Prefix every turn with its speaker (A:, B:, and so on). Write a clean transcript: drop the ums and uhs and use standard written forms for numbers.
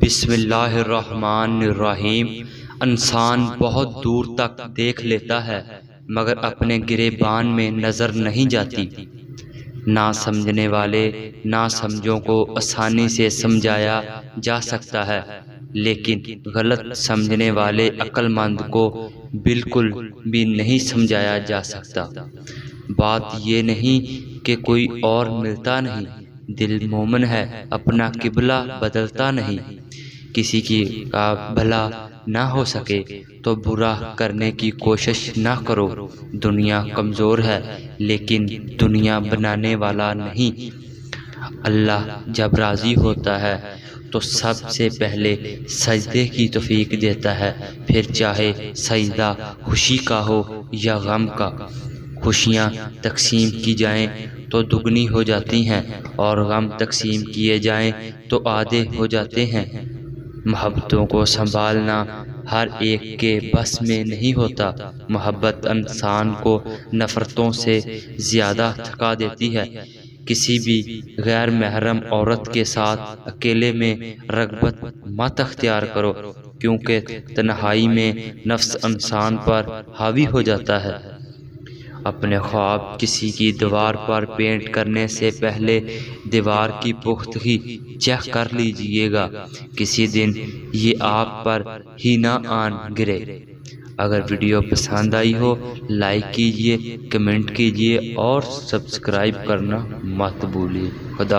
A: بسم اللہ الرحمن الرحیم۔ انسان بہت دور تک دیکھ لیتا ہے مگر اپنے گریبان میں نظر نہیں جاتی۔ نہ سمجھنے والے نہ سمجھوں کو آسانی سے سمجھایا جا سکتا ہے، لیکن غلط سمجھنے والے عقل مند کو بالکل بھی نہیں سمجھایا جا سکتا۔ بات یہ نہیں کہ کوئی اور ملتا نہیں، دل مومن ہے، اپنا قبلہ بدلتا نہیں۔ کسی کی بھلا نہ ہو سکے تو برا کرنے کی کوشش نہ کرو۔ دنیا کمزور ہے لیکن دنیا بنانے والا نہیں۔ اللہ جب راضی ہوتا ہے تو سب سے پہلے سجدے کی توفیق دیتا ہے، پھر چاہے سجدہ خوشی کا ہو یا غم کا۔ خوشیاں تقسیم کی جائیں تو دگنی ہو جاتی ہیں اور غم تقسیم کیے جائیں تو آدھے ہو جاتے ہیں۔ محبتوں کو سنبھالنا ہر ایک کے بس میں نہیں ہوتا۔ محبت انسان کو نفرتوں سے زیادہ تھکا دیتی ہے۔ کسی بھی غیر محرم عورت کے ساتھ اکیلے میں رغبت مت اختیار کرو، کیونکہ تنہائی میں نفس انسان پر حاوی ہو جاتا ہے۔ اپنے خواب کسی کی دیوار پر پینٹ کرنے سے پہلے دیوار کی پختگی چیک کر لیجئے گا، کسی دن یہ آپ پر ہی نہ آن گرے۔ اگر ویڈیو پسند آئی ہو لائک کیجئے، کمنٹ کیجئے اور سبسکرائب کرنا مت بھولیے۔ خدا